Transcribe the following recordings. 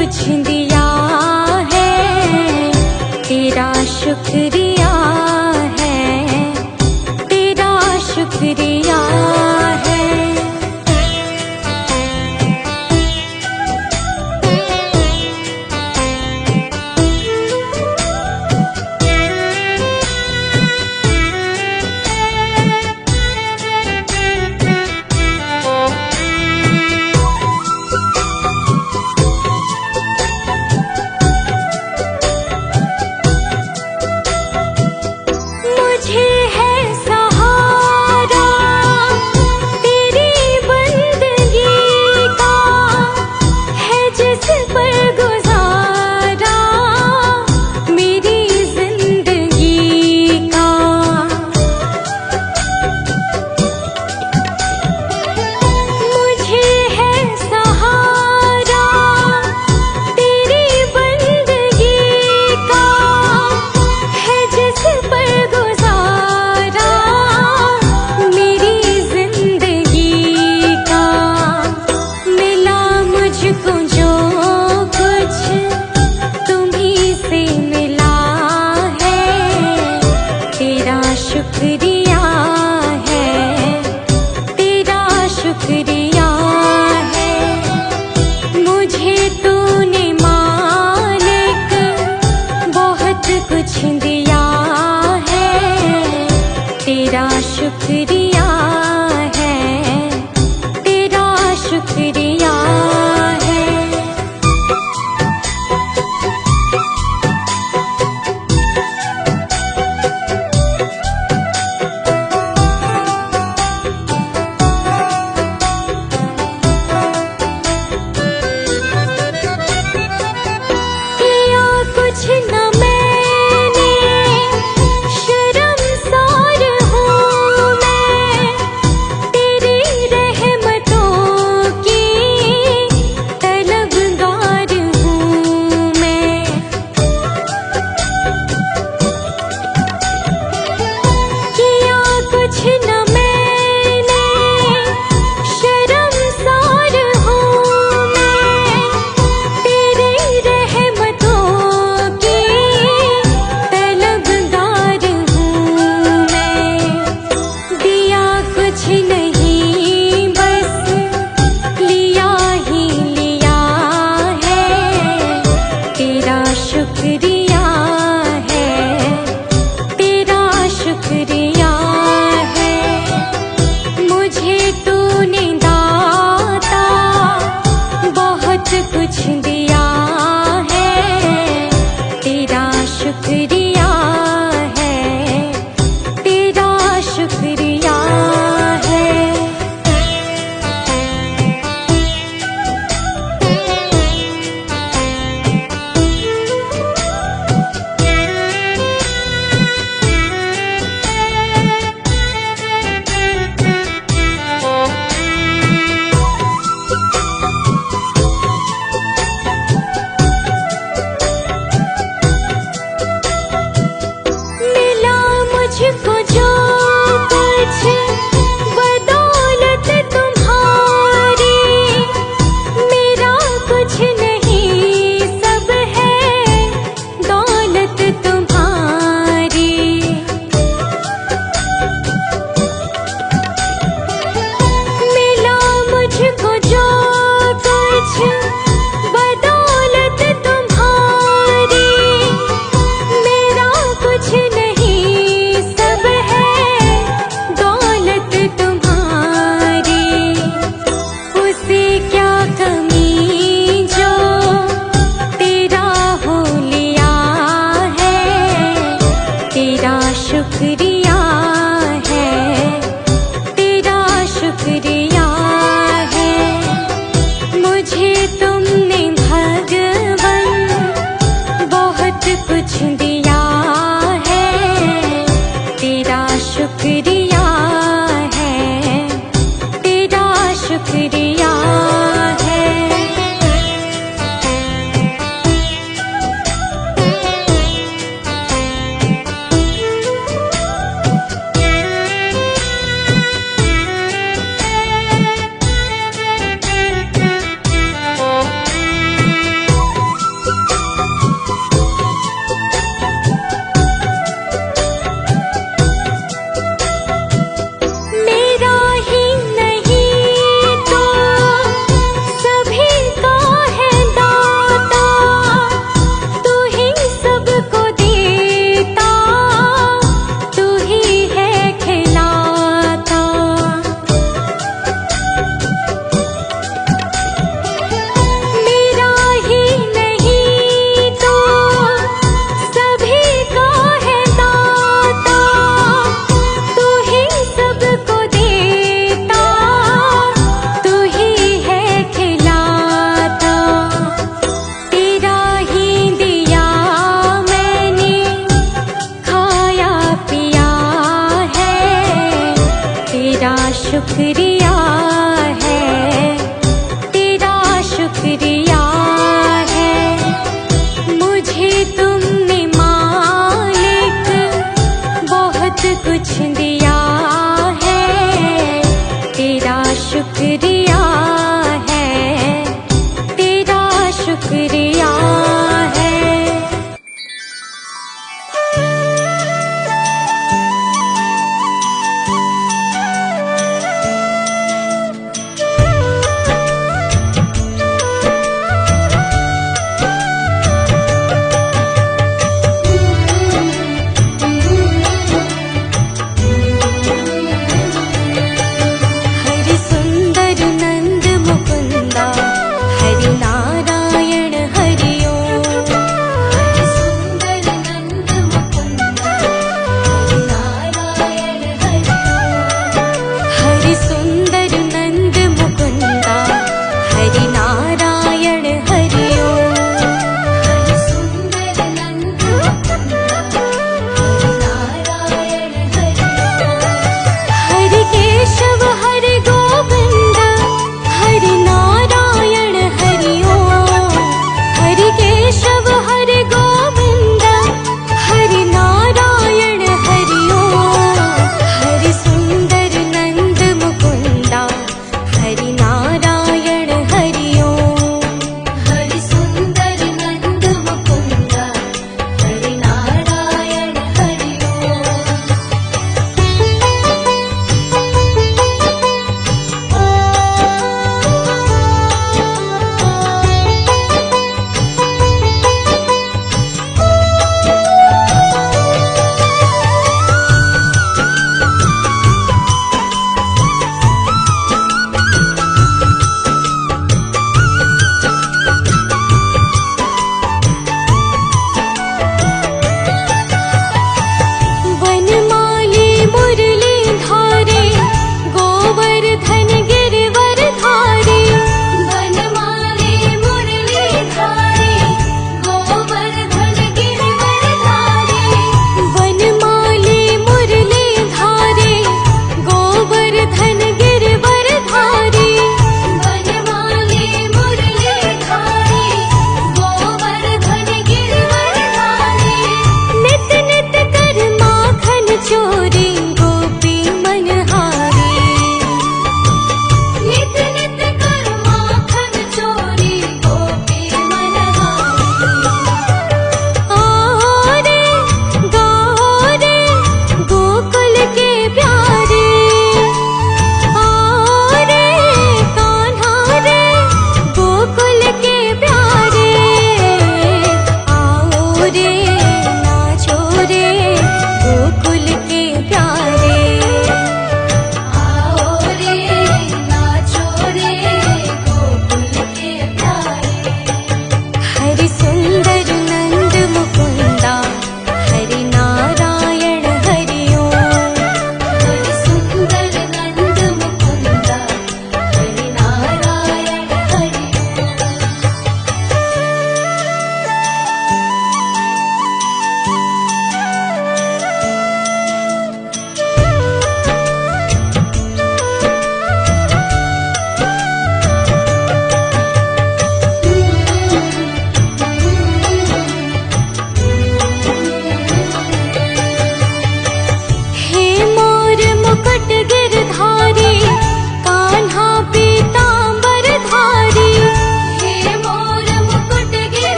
कुछ दिया है, तेरा शुक्रिया है, तेरा शुक्रिया है। मुझे है सहारा तेरी बंदगी का, है जिस पर गुजारा मेरी जिंदगी का। मुझे है सहारा तेरी बंदगी का, है जिस पर गुजारा मेरी जिंदगी का। मिला मुझको जो कुछ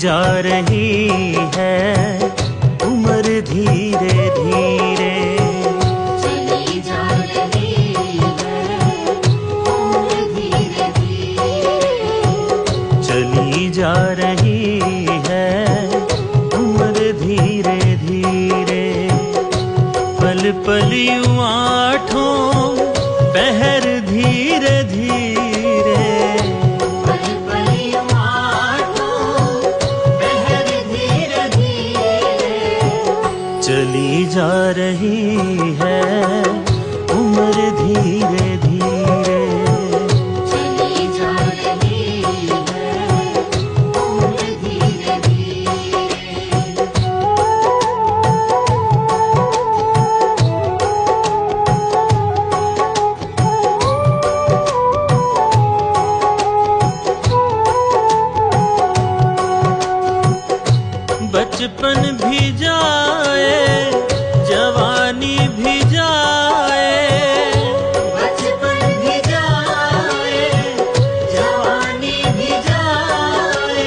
जा रही है उम्र धीरे धीरे। चली जा रही है उम्र धीरे धीरे। चली जा रही है उम्र धीरे धीरे। पल पल यूं आठों पहर धीरे धीरे। पल पल यूं आठों पहर धीरे धीरे। चली जा रही है उम्र धीरे धीरे। चली जा रही है उम्र धीरे धीरे। बचपन भी जाए जवानी भी जाए। बचपन भी जाए जवानी भी जाए।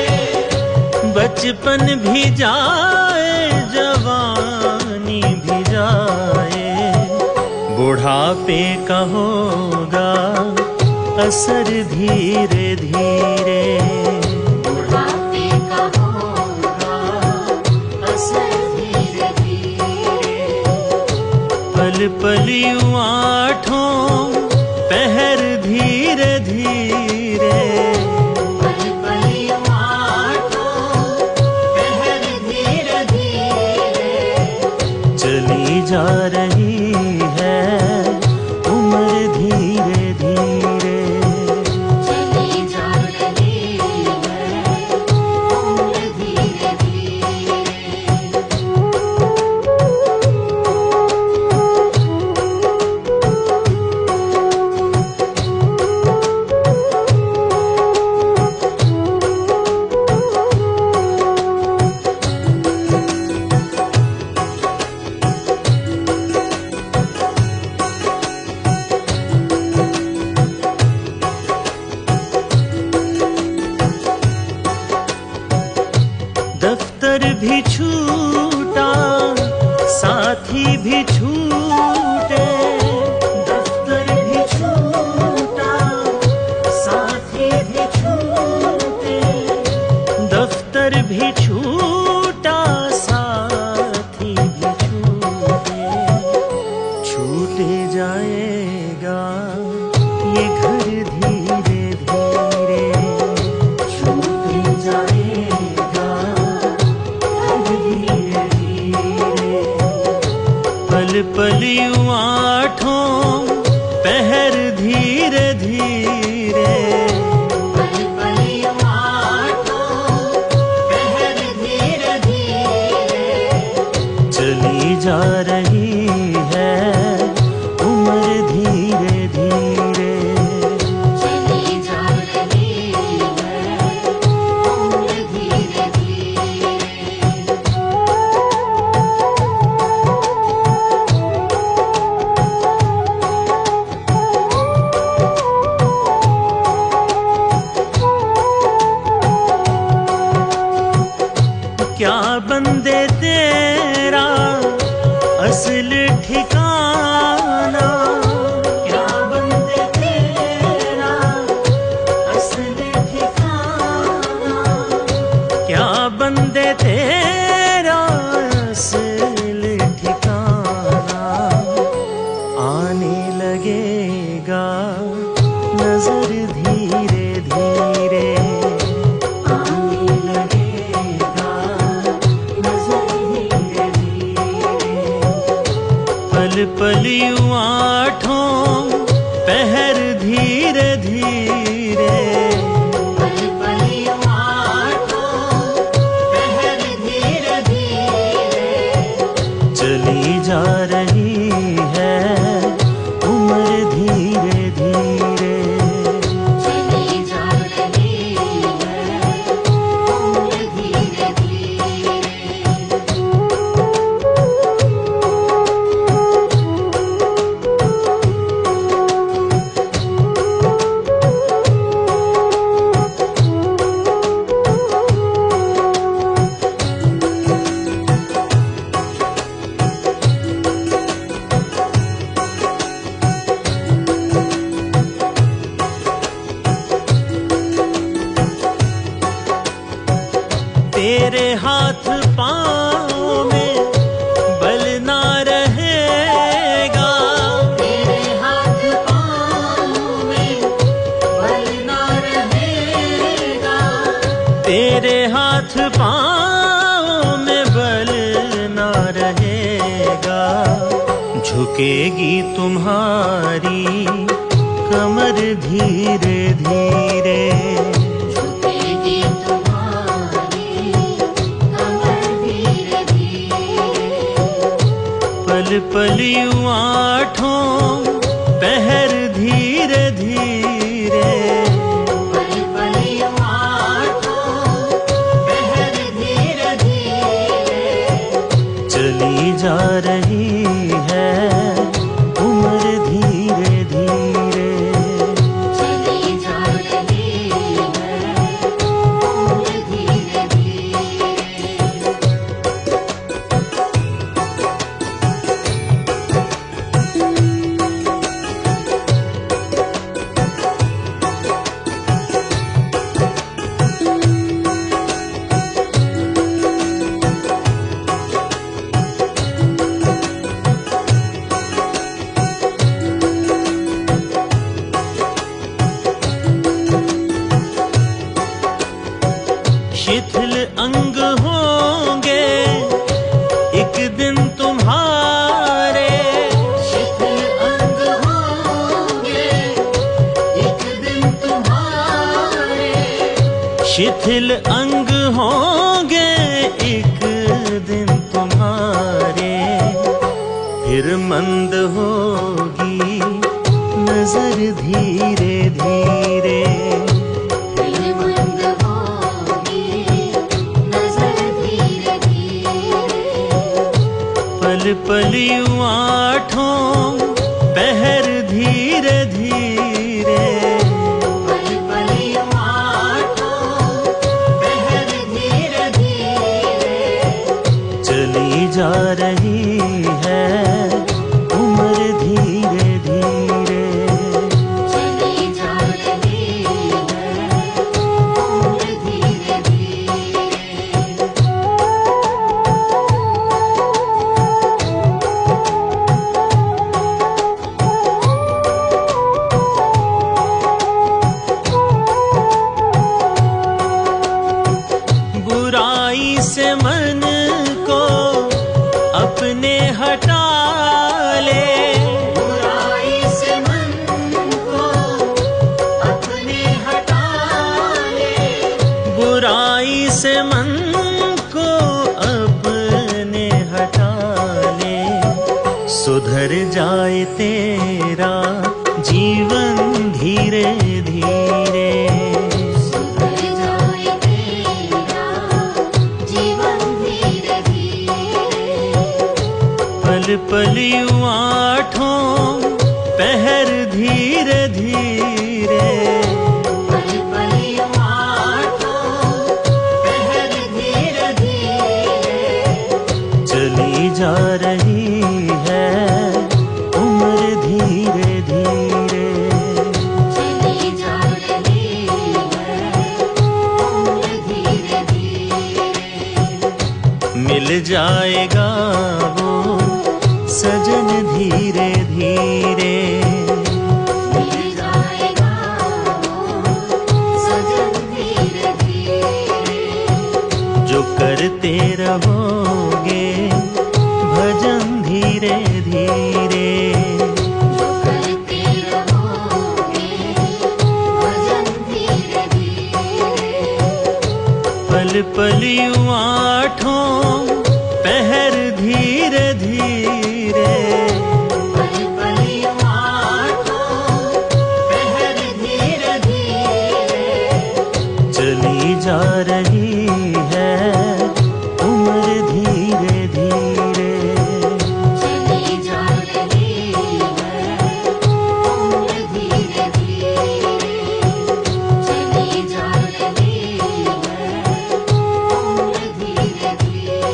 बचपन भी जाए जवानी भी जाए। बुढ़ापे का होगा असर धीरे धीरे। बुढ़ापे का होगा असर धीरे धीरे। पल पल यूं आठों पहर धीरे धीरे। पल पल यूं आठों पहर धीरे धीरे। चली जा रही है उम्र धीरे धीरे। चली जा रही है उम्र धीरे धीरे। दफ्तर भी छूटा साथी भी छूटे। दफ्तर भी छूटा साथी भी छूटे। दफ्तर भी छूटा साथी भी छूटे। छूटे जाएगा ये घर धीरे धीरे। छूटे जाएगा धीरे धीरे। पल पल यूं आठों पहर धीरे धीरे। पल पल यूं आठों पहर धीरे धीरे। चली जा रही है उम्र धीरे धीरे। चली जा रही है उम्र धीरे धीरे। क्या बंदे तेरा असल ठिकाना। क्या बंदे तेरा असल ठिकाना। क्या बंदे तेरा असल ठिकाना। आने लगेगा नजर धीरे धीरे। आने लगेगा नजर धीरे धीरे। पल पल यूं आठों पहर धीरे धीरे। पल पल यूं आठों पहर धीरे धीरे। चली जा रही है उम्र धीरे धीरे। चली जा रही है उम्र धीरे धीरे। तेरे हाथ पाँव में बल ना रहेगा, तेरे हाथ पाँव में बल ना रहेगा, तेरे हाथ पाँव में बल ना रहेगा। झुकेगी तुम्हारी कमर धीरे धीरे, झुकेगी तुम्हारी कमर धीरे धीरे, पल पल यूं आठों पहर धीरे धीरे, पल पल यूं आठों पहर धीरे धीरे, चली जा रही है उम्र धीरे धीरे। चली जा रही है उम्र धीरे धीरे। शिथिल अंग होंगे एक दिन तुम्हारे, शिथिल अंग होंगे एक दिन तुम्हारे, शिथिल अंग होंगे एक दिन तुम्हारे। फिर मंद होगी नजर धीरे धीरे, दिल मंद होगी नजर धीरे धीरे, पल पल यूं आठों पहर धीरे धीरे, पल पल यूं आठों पहर धीरे धीरे, चली जा रही है उम्र धीरे धीरे। चली जा रही है उम्र धीरे धीरे। बुराई से मन को अपने हटा ले, बुराई से मन को अपने हटा ले, बुराई से मन को अपने हटा ले। सुधर जाए तेरा जीवन धीरे धीरे, सुधर जाए तेरा जीवन धीरे धीरे, पल पल यूं आठों पहर धीरे धीरे, पल पल यूं आठों पहर धीरे धीरे, चली जा रही है उम्र धीरे धीरे। चली जा रही है उम्र धीरे धीरे, मिल जाएगा वो सजन धीरे धीरे, मिल जाएगा वो सजन धीरे धीरे, जो करते रहोगे भजन धीरे धीरे, जो करते रहोगे भजन धीरे धीरे, पल पल यूं आठों पहर धीरे धीरे, पल पल यूं आठों पहर धीरे धीरे, चली जा रही है उम्र धीरे धीरे। चली जा रही है उम्र धीरे धीरे, चली जा रही है उम्र धीरे धीरे।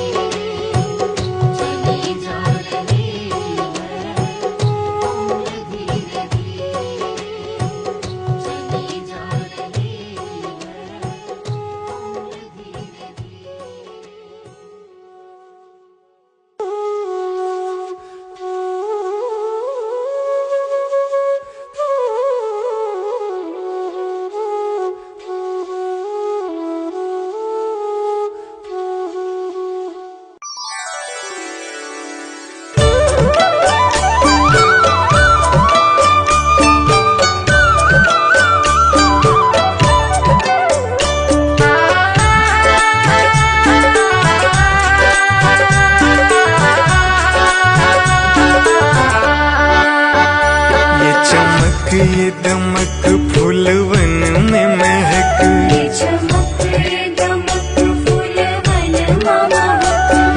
ये दमक फूलवन में महक, ये चमक ये दमक फूलवन महक,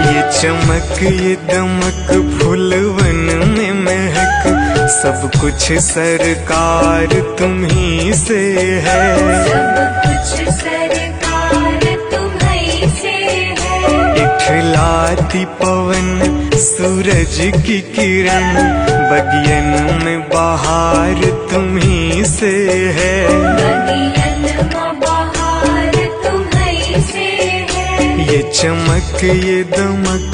ये चमक ये दमक फूलवन में महक, सब कुछ सरकार तुम्ही से है। सब कुछ सरकार तुम्हीं से है। इठलाती पवन सूरज की किरण, बगियन में बहार तुम्ही से है। बगियन में बहार तुम्हीं से है। ये चमक ये दमक,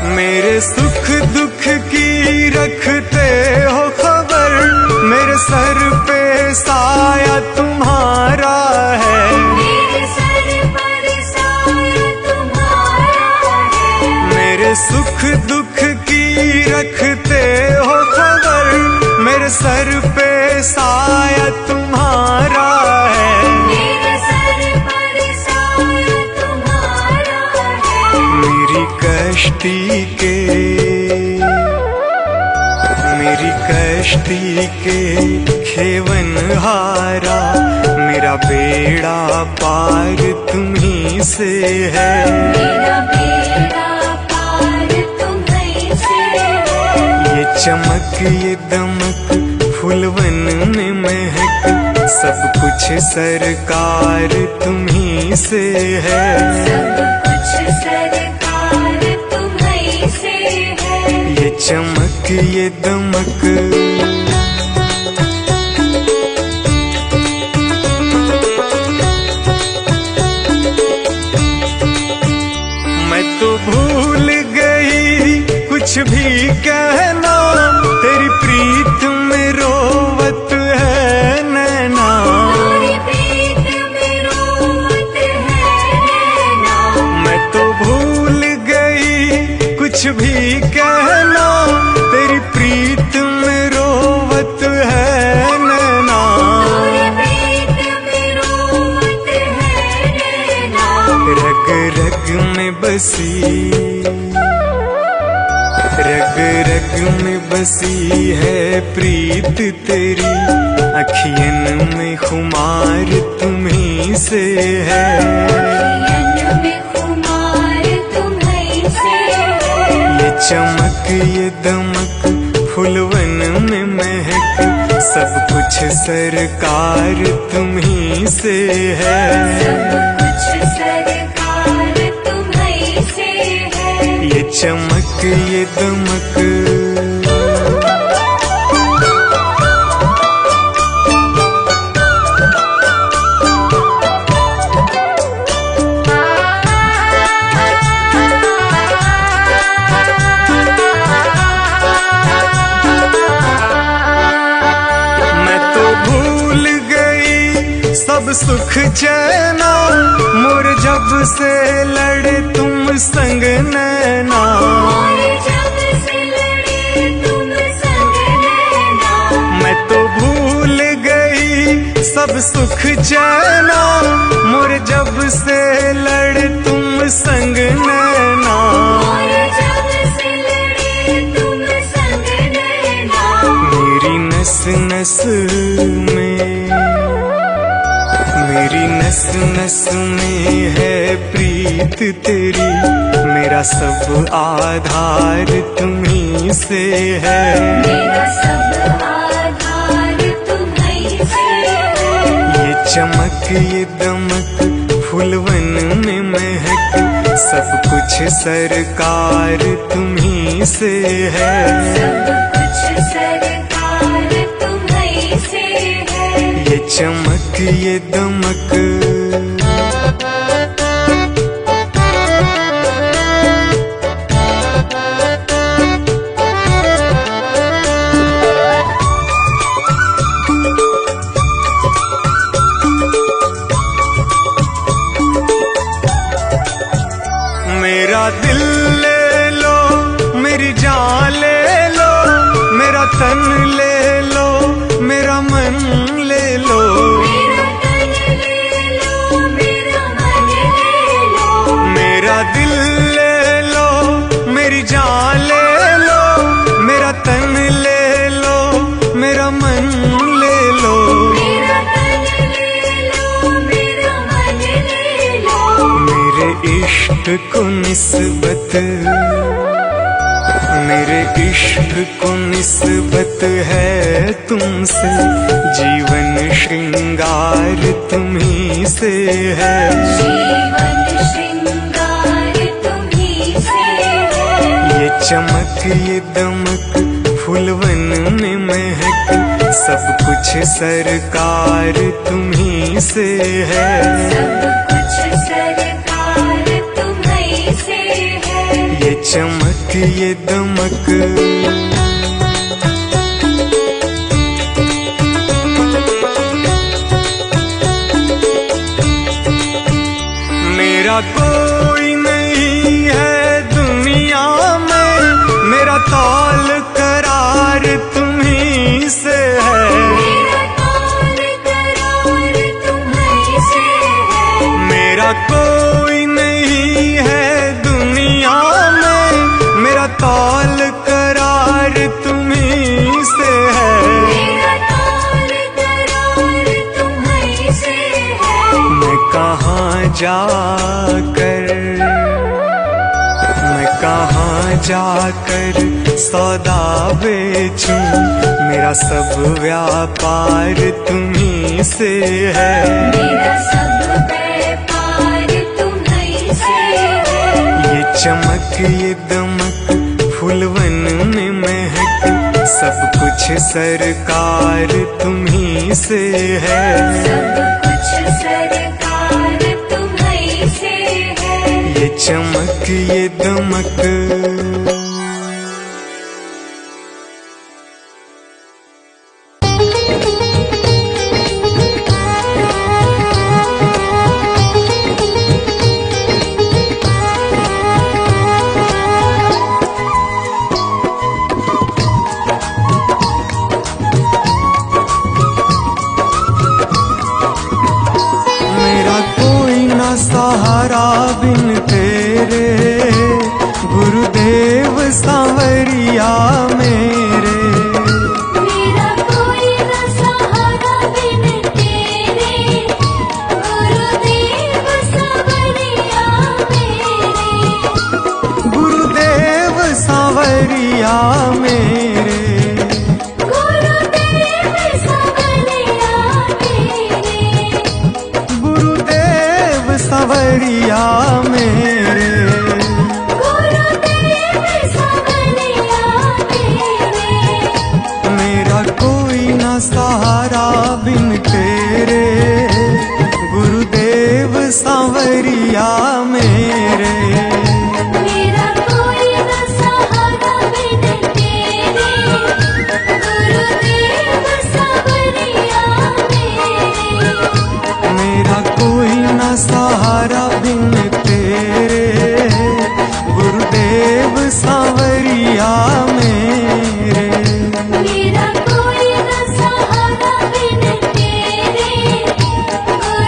मेरे सुख दुख की रखते हो खबर, मेरे सर पे साया तुम्हारा है। मेरे सर पर साया तुम्हारा है। मेरे सुख दुख की रखते हो खबर, मेरे सर पे साया तुम्हारा है। मेरे सर पर साया तुम्हारा है। मेरी कश्ती के, मेरी कश्ती के खेवन हारा, मेरा बेड़ा पार तुम्ही से है। मेरा बेड़ा पार तुम्हीं से है। ये चमक ये दमक फूलवन में महक, सब कुछ सरकार तुम्ही से है। सब कुछ सरकार तुम्हीं से है। ये चमक ये दमक, मैं तो भूल गई कुछ भी कहना, तेरी प्रीत में रोवत है नैना। तेरी प्रीत में रोवत है नैना। मैं तो भूल गई कुछ भी कहना, तेरी प्रीत में रोवत है नैना। तेरी प्रीत में रोवत है नैना। रग रग में बसी, रग रग में बसी है प्रीत तेरी, अखियन में खुमार तुम्ही से है। अखियन में खुमार तुम्हीं से है। ये चमक ये दमक फूलवन में महक, सब कुछ सरकार तुम्ही से है। सब कुछ सरकार तुम्हीं से है। ये चमक ये दमक, मैं तो भूल गई सब सुख चैना, मोर जब से लड़े तुम संग नैना। और जब से लड़े तुम संग नैना। मैं तो भूल गई सब सुख चैना, मोर जब से लड़े तुम संग नैना। और जब से लड़े तुम संग नैना। मेरी नस नस में, मेरी नस नस में है प्रीत तेरी, मेरा सब आधार तुम्ही से है। मेरा सब आधार तुम्हीं से है। ये चमक ये दमक फूलवन में महक, सब कुछ सरकार तुम्ही से है। सब कुछ सरकार तुम्हीं से है। ये चमक ये दमक, मेरा दिल ले लो, मेरी जान ले लो, मेरा तन ले लो, मेरा मन ले लो, मेरा तन ले लो, मेरा मन ले लो, मेरा दिल ले लो, मेरी जान ले लो, मेरा तन ले लो, मेरा मन ले लो, मेरा तन ले लो, मेरा मन ले लो, मेरे इश्क को निस्बत, मेरे इश्क को निस्बत है तुमसे, जीवन श्रृंगार तुम्ही से है, जीवन श्रृंगार तुम्ही से है, ये चमक ये दमक फूलवन में महक, सब कुछ सरकार तुम्ही से है, सब कुछ सरकार तुम्ही से है, ये चमक ये दमक। मेरा कोई नहीं है दुनिया में, मेरा तौल करार तुम्ही से है, मेरा तौल करार तुम्ही से है, मेरा कोई नहीं है दुनिया में, मेरा तौल करार तुम्ही से है, मेरा तौल करार तुम्ही से है, मैं कहाँ जाकर सौदा बेचूं, मेरा सब व्यापार तुम्ही से है, मेरा सब व्यापार तुम्ही से है, ये चमक ये दमक फूलवन में महक, सब कुछ सरकार तुम्ही से है, सब कुछ सरकार तुम्ही से है, ये चमक ये दमक। मेरा कोई ना सहारा बिन तेरे, गुरुदेव सांवरिया मेरे, मेरा कोई न सहारा बिन तेरे, गुरुदेव सांवरिया मेरे, गुरुदेव सांवरिया मेरे, गुरुदेव सांवरिया मेरे, गुरुदेव सांवरिया मेरे, गुरुदेव सांवरिया मेरे, मेरा कोई ना सहारा बिन तेरे, गुरुदेव सांवरिया मेरे, मेरा कोई न सहारा बिन तेरे, गुरुदेव सांवरिया मेरे, मेरा कोई ना सहारा बिन तेरे, गुरुदेव सांवरिया मेरे, मेरा कोई न सहारा बिन तेरे,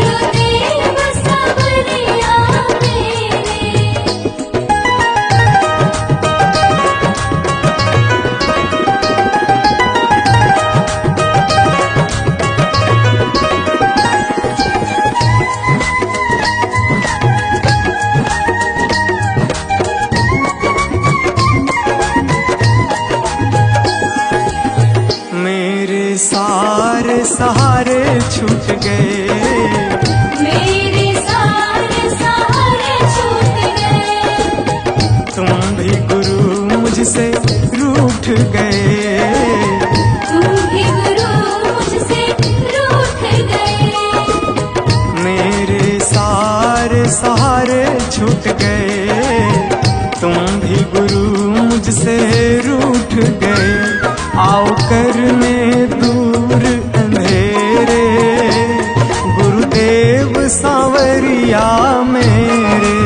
गुरुदेव सांवरिया मेरे, मेरे सारे सहारे छूट गए, मेरे सारे सहारे छूट गए, तुम भी गुरु मुझसे रूठ गए, तुम भी गुरु मुझसे रूठ गए, मेरे सारे सहारे छूट गए, तुम भी गुरु मुझसे रूठ गए, आओ करने दूर अंधेरे, गुरुदेव सांवरिया मेरे,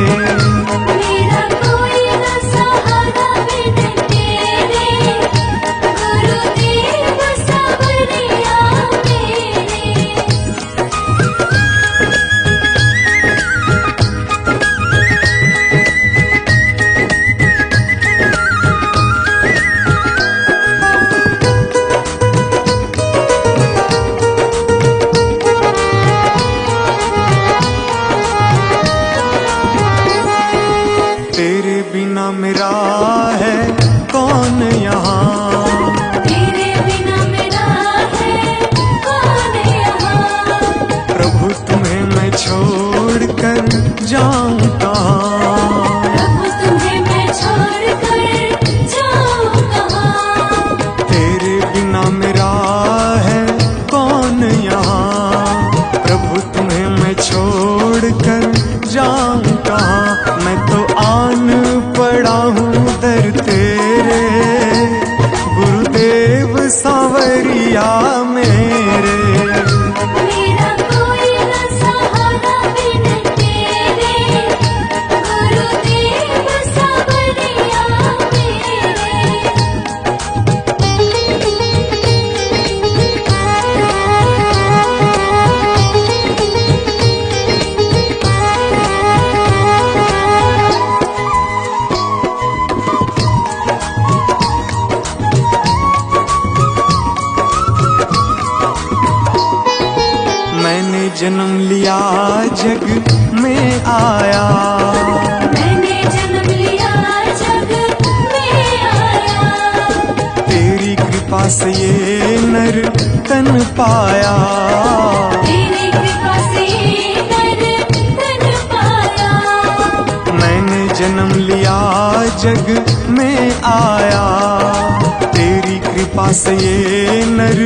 मेरा कोई न सहारा बिन तेरे, बिना मेरा है कौन यहाँ, तेरे बिना मेरा है कौन यहाँ। प्रभु तुम्हें मैं छोड़ कर जाऊं कहाँ, प्रभु तुम्हें मैं छोड़ कर जाऊं कहाँ। तेरे बिना मेरा है कौन यहाँ, प्रभु तुम्हें मैं छोड़ कर जाऊं कहाँ। मैं तो आन पड़ा हूँ दर तेरे, गुरुदेव सांवरिया मेरे। मेरा कोई न सहारा बिन तेरे, गुरुदेव सांवरिया मैंने जन्म लिया जग में आया, मैंने जन्म लिया जग में आया। तेरी कृपा से ये नर तन पाया, तेरी कृपा से नर तन पाया। मैंने जन्म लिया जग में आया, तेरी कृपा से ये नर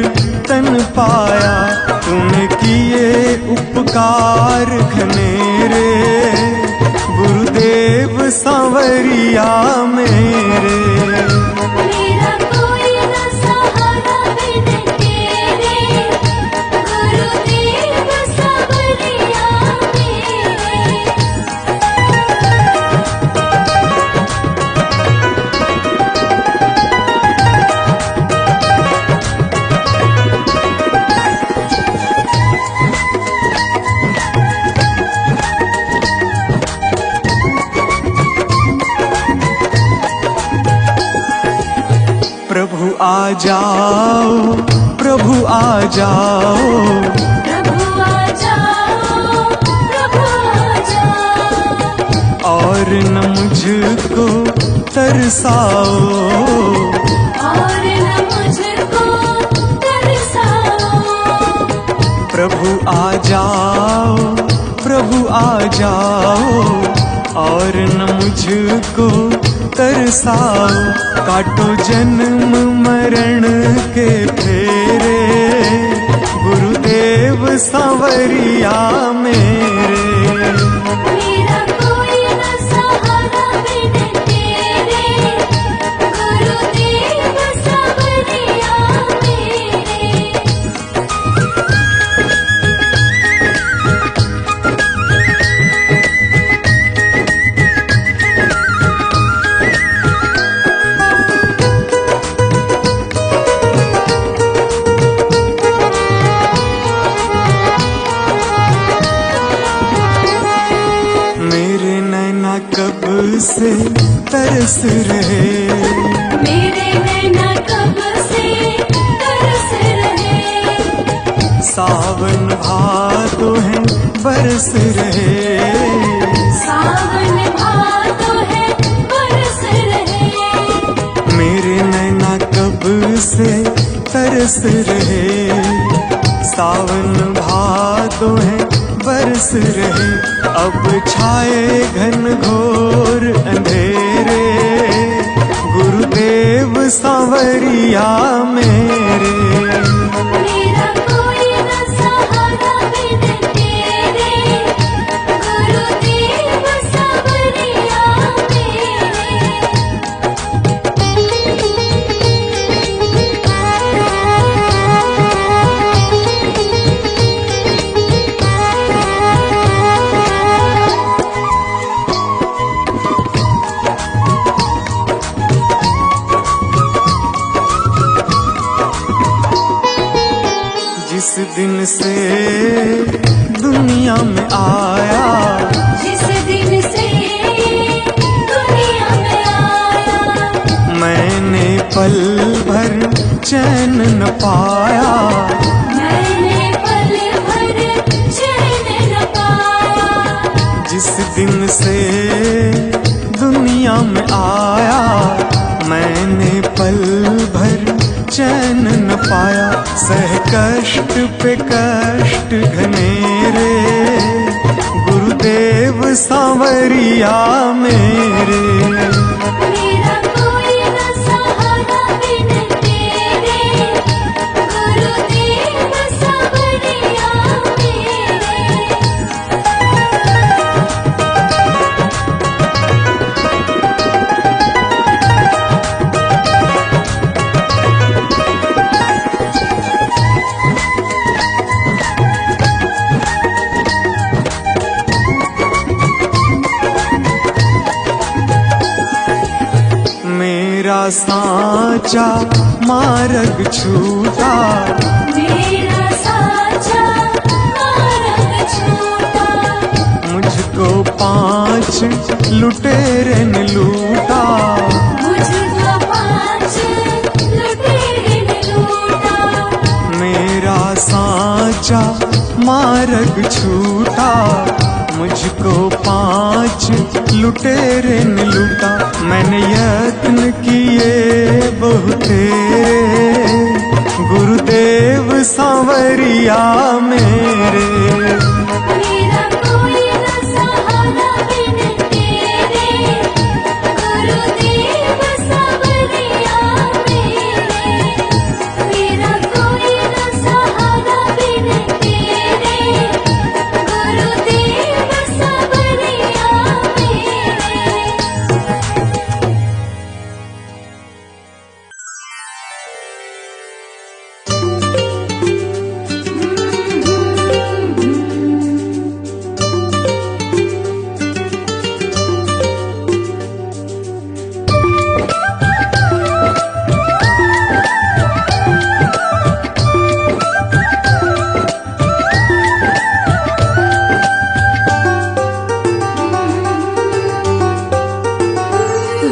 तन पाया। तूने किए उपकार घनेरे, गुरुदेव सांवरिया मेरे। मेरा कोई न सहारा बिन तेरे, गुरुदेव सांवरिया मेरे। प्रभु आ जाओ, प्रभु आ जाओ, प्रभु आ जाओ, प्रभु आ जाओ। और न मुझको तरसाओ, और न मुझको तरसाओ। प्रभु आ जाओ, प्रभु आ जाओ, और न मुझको तरसाओ। काटो जन्म मरण के फेरे, गुरुदेव सांवरिया मेरे। मेरा कोई न सहारा बिन तेरे, गुरुदेव सांवरिया मेरे। मेरे नैना कब से तरस रहे, मेरे नैना कब से तरस रहे। सावन भादो है बरस रहे, सावन भादो है बरस रहे। मेरे नैना कब से तरस रहे, सावन भादो है बरस रहे। अब छाए घन घोर अंधेरे, गुरुदेव सांवरिया मेरे। मेरा कोई न सहारा बिन तेरे, गुरुदेव सांवरिया मेरे। जिस दिन से दुनिया में आया, जिस दिन से दुनिया में आया। मैंने पल भर चैन न पाया, मैंने पल भर चैन न पाया। जिस दिन से दुनिया दुनिया में आया, मैंने पल भर चैन न पाया। सह कष्ट पे कष्ट घनेरे, गुरुदेव सांवरिया मेरे। मेरा कोई न सहारा बिन तेरे, गुरुदेव सांवरिया मेरे। मेरा साचा मार्ग छूटा, मेरा साचा मार्ग छूटा। मुझको 5 लुटेरे ने लूटा। मुझको 5 लुटेरे ने लूटा। मेरा साचा मार्ग छूटा, मुझको 5 लुटेरे ने लूटा। मैंने यत्न किए बहुतेरे, गुरुदेव सांवरिया मेरे। मेरा कोई न सहारा बिन तेरे, गुरुदेव सांवरिया मेरे। मेरा कोई न सहारा बिन तेरे, गुरुदेव सांवरिया मेरे।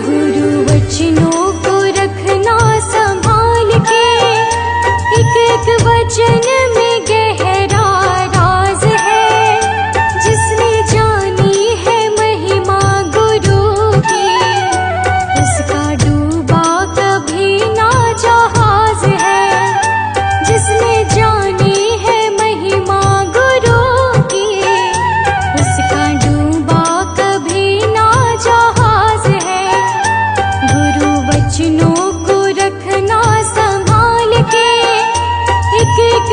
गुरु वचनों को रखना संभाल के, एक एक वचन में गहरा राज है। जिसने जानी है महिमा गुरु की, उसका डूबा कभी ना जहाज है। जिसने जानी है महिमा गुरु की, उसका डूबा कभी ना जहाज है। गुरु वचनों को रखना संभाल के, एक एक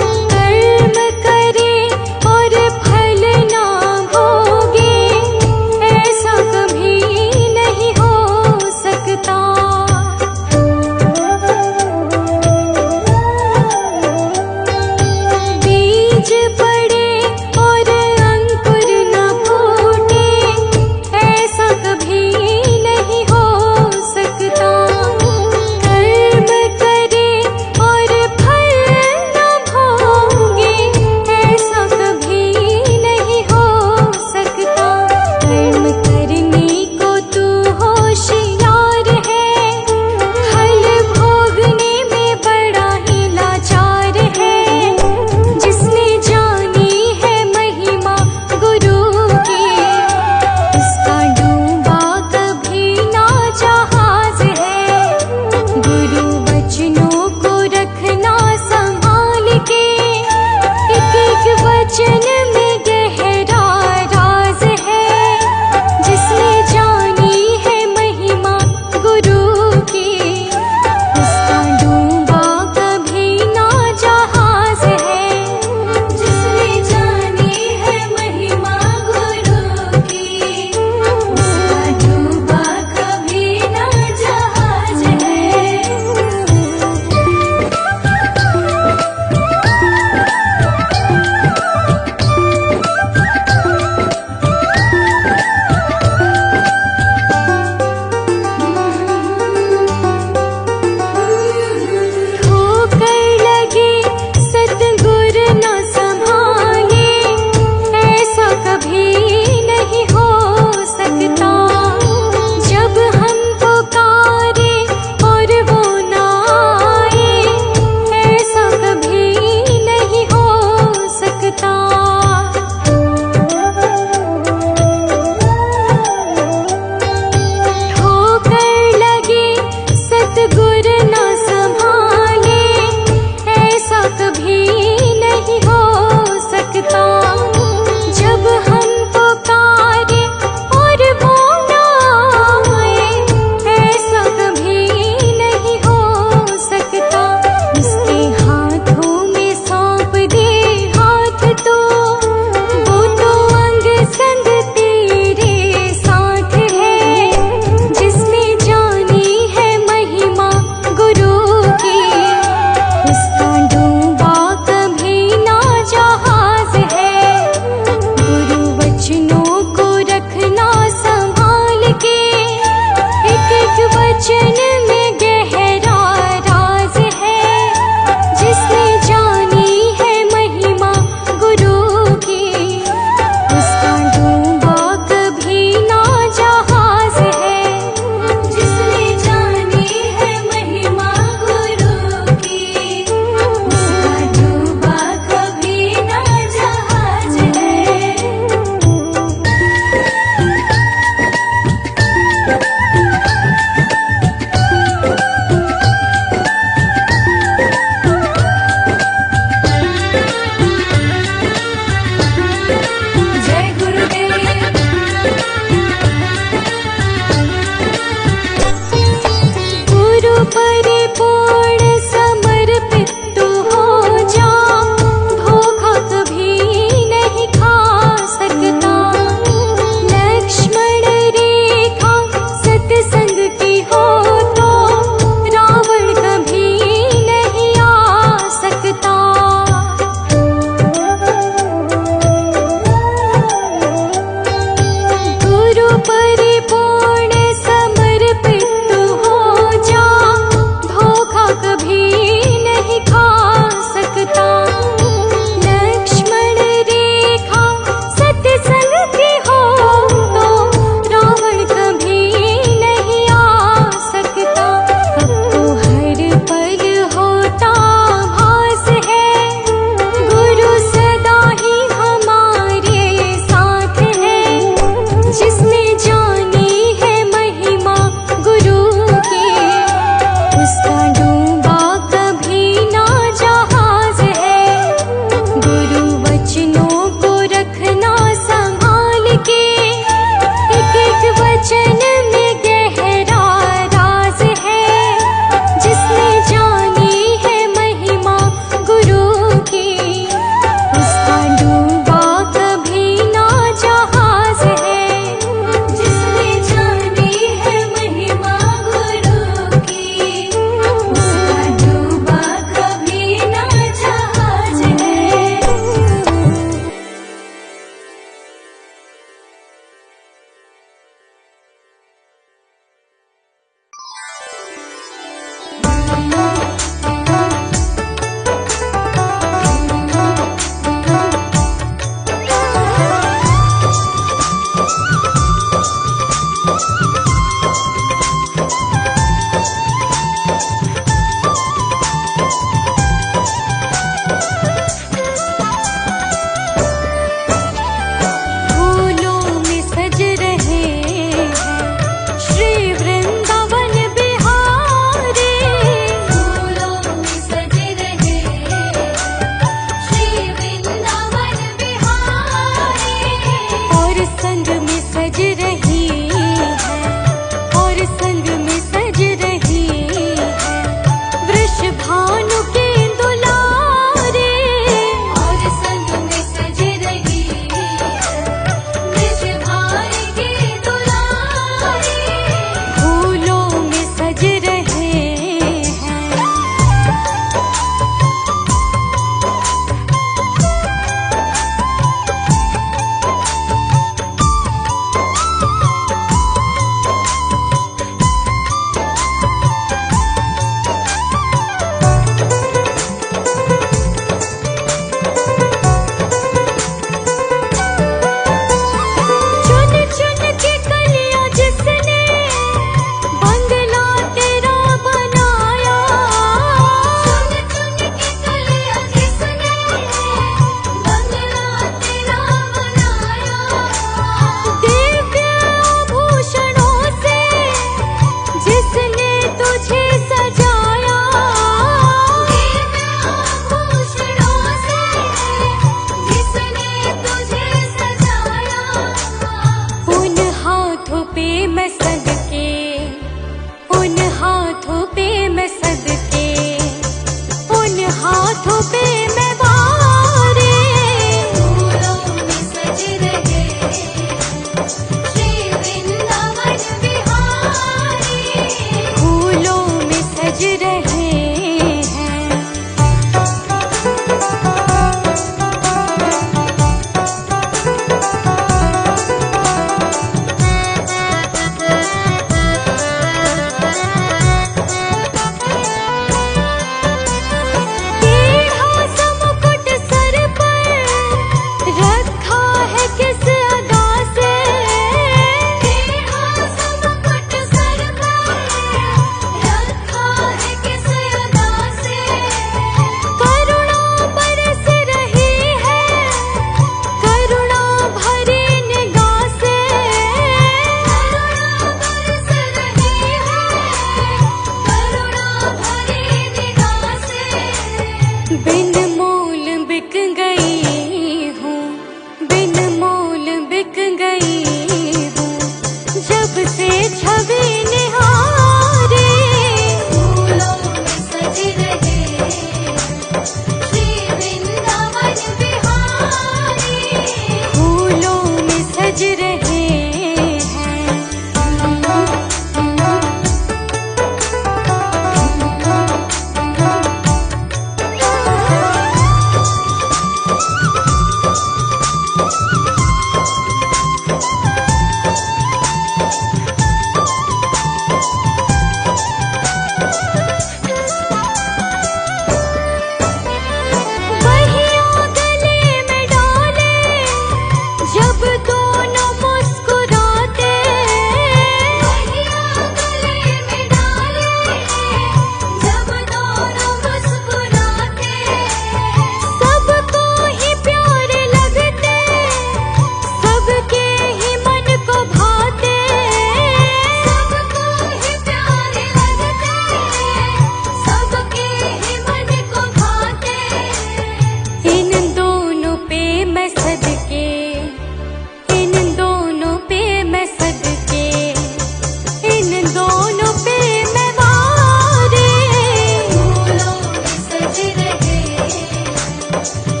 लो